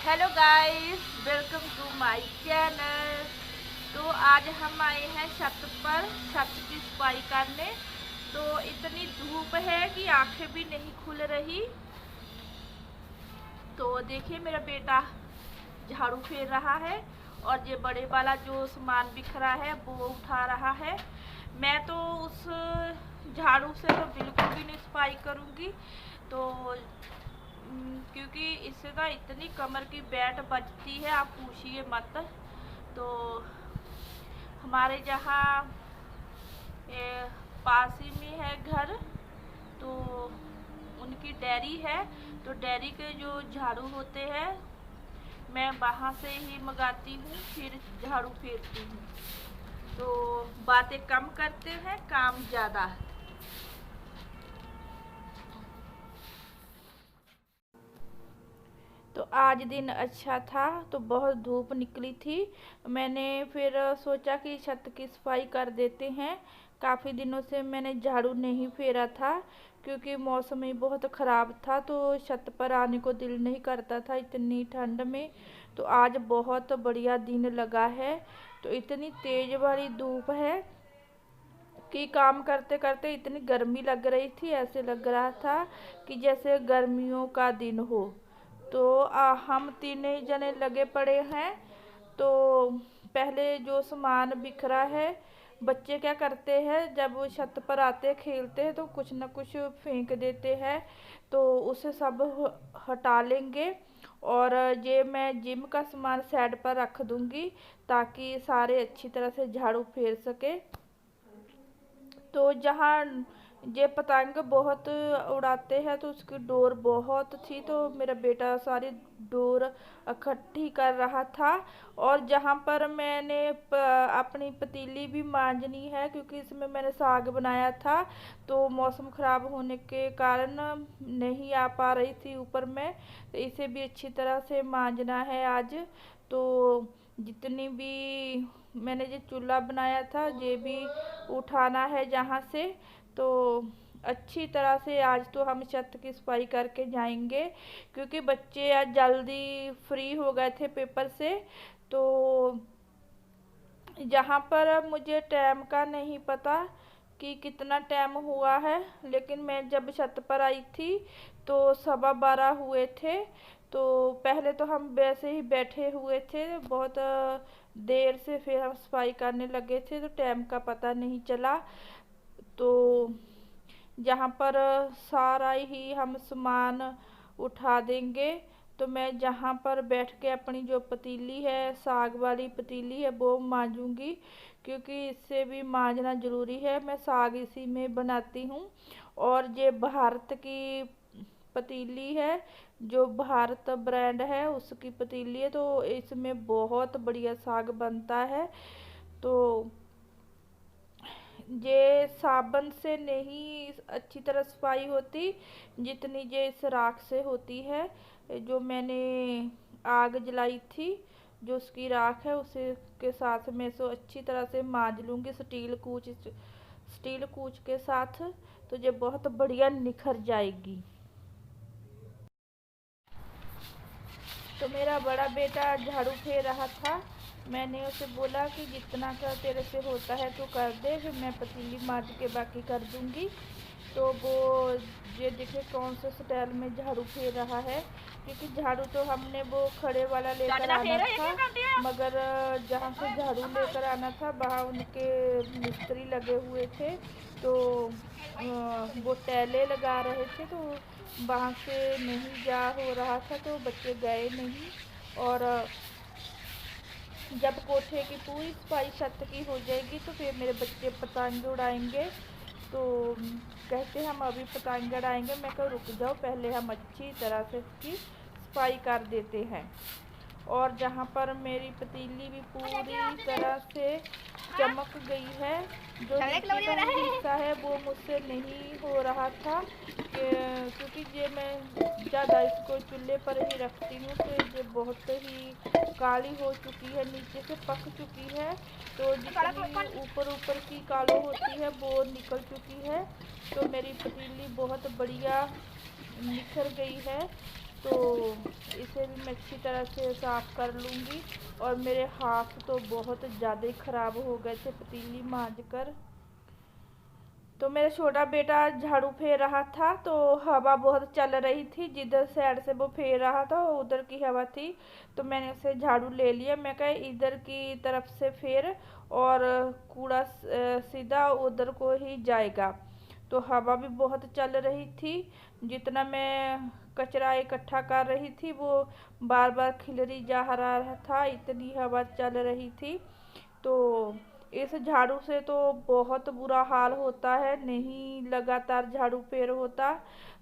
Hello guys, welcome to my channel. तो आज हम आए हैं छत पर छत की सफाई करने। तो इतनी धूप है कि आंखें भी नहीं खुल रही। तो देखिए मेरा बेटा झाड़ू फेर रहा है और ये बड़े वाला जो सामान बिखरा है वो उठा रहा है। मैं तो उस झाड़ू से तो बिल्कुल भी नहीं सफाई करूँगी। तो क्योंकि इससे ना इतनी कमर की बैठ बजती है, आप पूछिए मत। तो हमारे जहाँ पास ही में है घर, तो उनकी डेयरी है। तो डेयरी के जो झाड़ू होते हैं मैं वहाँ से ही मंगाती हूँ, फिर झाड़ू फेरती हूँ। तो बातें कम करते हैं, काम ज़्यादा। तो आज दिन अच्छा था, तो बहुत धूप निकली थी। मैंने फिर सोचा कि छत की सफाई कर देते हैं। काफ़ी दिनों से मैंने झाड़ू नहीं फेरा था क्योंकि मौसम ही बहुत ख़राब था, तो छत पर आने को दिल नहीं करता था इतनी ठंड में। तो आज बहुत बढ़िया दिन लगा है। तो इतनी तेज़ वाली धूप है कि काम करते करते इतनी गर्मी लग रही थी, ऐसे लग रहा था कि जैसे गर्मियों का दिन हो। तो हम तीनों जने लगे पड़े हैं। तो पहले जो सामान बिखरा है, बच्चे क्या करते हैं जब वो छत पर आते खेलते हैं तो कुछ न कुछ फेंक देते हैं। तो उसे सब हटा लेंगे और ये मैं जिम का सामान साइड पर रख दूंगी ताकि सारे अच्छी तरह से झाड़ू फेर सके। तो जहाँ ये पतंग बहुत उड़ाते हैं तो उसकी डोर बहुत थी, तो मेरा बेटा सारी डोर इकट्ठी कर रहा था। और जहाँ पर मैंने अपनी पतीली भी मांजनी है क्योंकि इसमें मैंने साग बनाया था, तो मौसम ख़राब होने के कारण नहीं आ पा रही थी ऊपर में, तो इसे भी अच्छी तरह से मांजना है आज। तो जितनी भी मैंने जो चूल्हा बनाया था ये भी उठाना है जहाँ से। तो अच्छी तरह से आज तो हम छत की सफाई करके जाएंगे क्योंकि बच्चे आज जल्दी फ्री हो गए थे पेपर से। तो यहाँ पर अब मुझे टाइम का नहीं पता कि कितना टाइम हुआ है, लेकिन मैं जब छत पर आई थी तो 12:15 हुए थे। तो पहले तो हम वैसे ही बैठे हुए थे बहुत देर से, फिर हम सफाई करने लगे थे तो टाइम का पता नहीं चला। तो जहाँ पर सारा ही हम सामान उठा देंगे, तो मैं जहाँ पर बैठ के अपनी जो पतीली है, साग वाली पतीली है, वो मांजूंगी क्योंकि इससे भी मांजना ज़रूरी है। मैं साग इसी में बनाती हूँ। और ये भारत की पतीली है, जो भारत ब्रांड है उसकी पतीली है, तो इसमें बहुत बढ़िया साग बनता है। तो ये साबुन से नहीं अच्छी तरह सफाई होती जितनी ये इस राख से होती है। जो मैंने आग जलाई थी, जो उसकी राख है उसे के साथ मैं इसको अच्छी तरह से मांज लूँगी स्टील कूच के साथ। तो ये बहुत बढ़िया निखर जाएगी। तो मेरा बड़ा बेटा झाड़ू फेर रहा था। मैंने उसे बोला कि जितना का तेरे से होता है तो कर दे, फिर मैं पतीली मांज के बाकी कर दूंगी। तो वो ये देखे कौन सा स्टाइल में झाड़ू फेर रहा है, क्योंकि झाड़ू तो हमने वो खड़े वाला लेकर आना था, मगर जहाँ से झाड़ू लेकर आना था वहाँ उनके मिस्त्री लगे हुए थे। तो वो टैले लगा रहे थे, तो वहाँ से नहीं जा हो रहा था, तो बच्चे गए नहीं। और जब कोठे की पूरी सफाई छत की हो जाएगी तो फिर मेरे बच्चे पतंग उड़ाएंगे। तो कहते हम अभी पतंग उड़ाएंगे, मैं कहा रुक जाओ, पहले हम अच्छी तरह से इसकी सफाई कर देते हैं। और जहाँ पर मेरी पतीली भी पूरी तरह से चमक गई है, जो नीचे का हिस्सा है वो मुझसे नहीं हो रहा था क्योंकि ये मैं ज़्यादा इसको चूल्हे पर ही रखती हूँ, तो ये बहुत ही काली हो चुकी है, नीचे से पक चुकी है। तो जितनी ऊपर ऊपर की कालो होती है वो निकल चुकी है। तो मेरी पतीली बहुत बढ़िया निखर गई है। तो तो इसे भी मैं अच्छी तरह से साफ़ कर लूँगी। और मेरे हाथ तो बहुत ज़्यादा ही ख़राब हो गए थे पतीली मांज कर। तो मेरा छोटा बेटा झाड़ू फेर रहा था, तो हवा बहुत चल रही थी, जिधर साइड से वो फेर रहा था उधर की हवा थी। तो मैंने उसे झाड़ू ले लिया, मैं कहा इधर की तरफ से फेर और कूड़ा सीधा उधर को ही जाएगा। तो हवा भी बहुत चल रही थी, जितना मैं कचरा इकट्ठा कर रही थी वो बार बार खिलरी जा रहा था, इतनी हवा चल रही थी। तो इस झाड़ू से तो बहुत बुरा हाल होता है, नहीं लगातार झाड़ू फेर होता,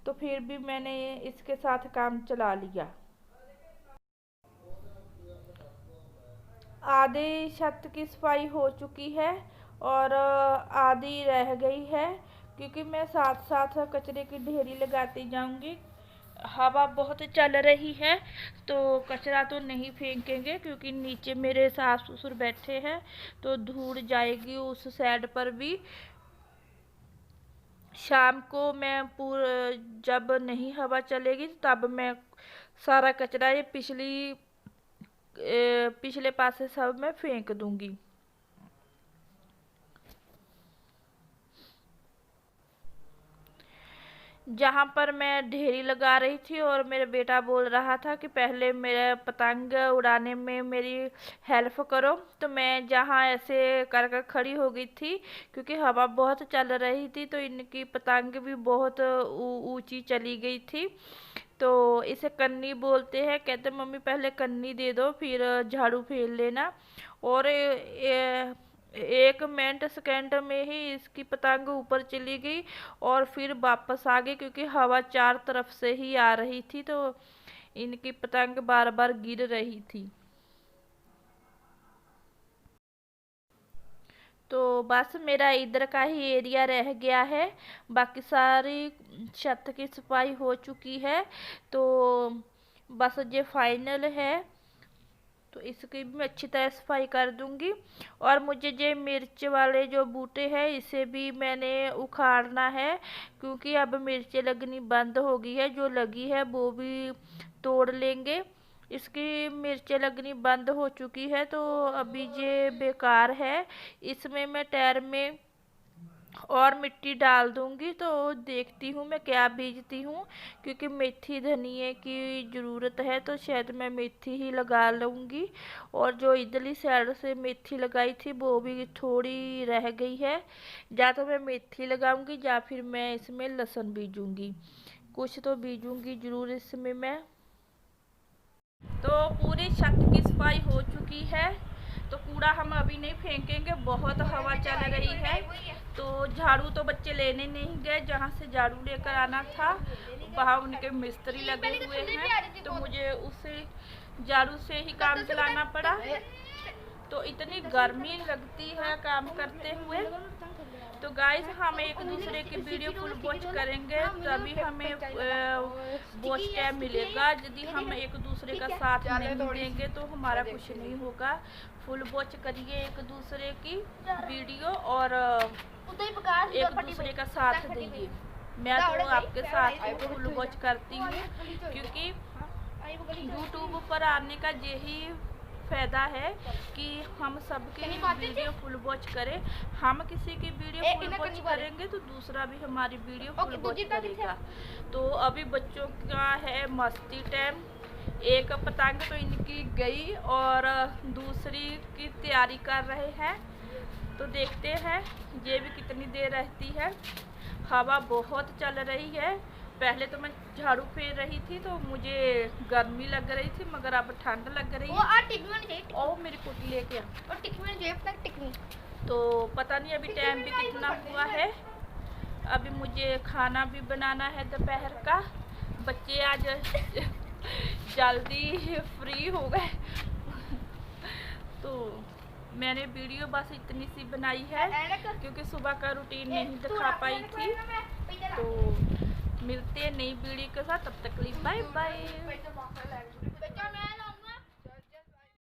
तो फिर भी मैंने इसके साथ काम चला लिया। आधी छत की सफाई हो चुकी है और आधी रह गई है, क्योंकि मैं साथ साथ कचरे की ढेरी लगाती जाऊंगी। हवा बहुत चल रही है तो कचरा तो नहीं फेंकेंगे, क्योंकि नीचे मेरे सास ससुर बैठे हैं, तो धूल जाएगी उस साइड पर भी। शाम को मैं जब नहीं हवा चलेगी तब मैं सारा कचरा ये पिछले पासे सब मैं फेंक दूंगी। जहाँ पर मैं ढेरी लगा रही थी और मेरा बेटा बोल रहा था कि पहले मेरा पतंग उड़ाने में मेरी हेल्प करो, तो मैं जहाँ ऐसे कर कर खड़ी हो गई थी, क्योंकि हवा बहुत चल रही थी तो इनकी पतंग भी बहुत ऊंची चली गई थी। तो इसे कन्नी बोलते हैं, कहते मम्मी पहले कन्नी दे दो फिर झाड़ू फेर लेना। और 1 मिनट सेकेंड में ही इसकी पतंग ऊपर चली गई और फिर वापस आ गई, क्योंकि हवा चार तरफ से ही आ रही थी, तो इनकी पतंग बार बार गिर रही थी। तो बस मेरा इधर का ही एरिया रह गया है, बाकी सारी छत की सफाई हो चुकी है। तो बस ये फाइनल है, तो इसकी भी मैं अच्छी तरह सफाई कर दूंगी। और मुझे ये मिर्च वाले जो बूटे हैं इसे भी मैंने उखाड़ना है, क्योंकि अब मिर्चें लगनी बंद हो गई है, जो लगी है वो भी तोड़ लेंगे। इसकी मिर्चें लगनी बंद हो चुकी है तो अभी ये बेकार है। इसमें मैं टायर में और मिट्टी डाल दूंगी, तो देखती हूँ मैं क्या बीजती हूँ, क्योंकि मेथी धनिए की ज़रूरत है, तो शायद मैं मेथी ही लगा लूँगी। और जो इधरली साइड से मेथी लगाई थी वो भी थोड़ी रह गई है, या तो मैं मेथी लगाऊंगी या फिर मैं इसमें लहसुन बीजूंगी, कुछ तो बीजूंगी ज़रूर इसमें मैं। तो पूरी छत की सफाई हो चुकी है, तो कूड़ा हम अभी नहीं फेंकेंगे, बहुत हवा चल रही है। तो झाड़ू तो बच्चे लेने नहीं गए, जहाँ से झाड़ू लेकर आना था वहाँ उनके मिस्त्री लगे हुए हैं, तो मुझे उसे झाड़ू से ही काम चलाना पड़ा। तो इतनी गर्मी लगती है काम करते हुए। तो गाइस हम एक दूसरे की वीडियो फुल वॉच करेंगे तभी हमें वॉच टाइम मिलेगा। यदि हम एक दूसरे का साथ नहीं देंगे तो हमारा कुछ नहीं होगा। फुल वॉच करिए एक दूसरे की वीडियो और एक दूसरे का साथ दीजिए। मैं तो आपके साथ फुल वॉच करती हूँ, क्योंकि यूट्यूब पर आने का यही फायदा है कि हम सबकी वीडियो फुल वॉच करें। हम किसी की वीडियो फुल वॉच करेंगे तो दूसरा भी हमारी वीडियो फुल वॉच करेगा। तो अभी बच्चों का है मस्ती टाइम। एक पतंग तो इनकी गई और दूसरी की तैयारी कर रहे हैं, तो देखते हैं ये भी कितनी देर रहती है। हवा बहुत चल रही है। पहले तो मैं झाड़ू फेर रही थी तो मुझे गर्मी लग रही थी, मगर अब ठंड लग रही है। और मेरी कुटी लेके तो पता नहीं अभी टाइम भी कितना हुआ है। अभी मुझे खाना भी बनाना है दोपहर का। बच्चे आज जल्दी फ्री हो गए तो मैंने वीडियो बस इतनी सी बनाई है, क्योंकि सुबह का रूटीन नहीं दिखा पाई थी। तो मिलते हैं नई वीडियो के साथ, तब तक के लिए बाय बाय।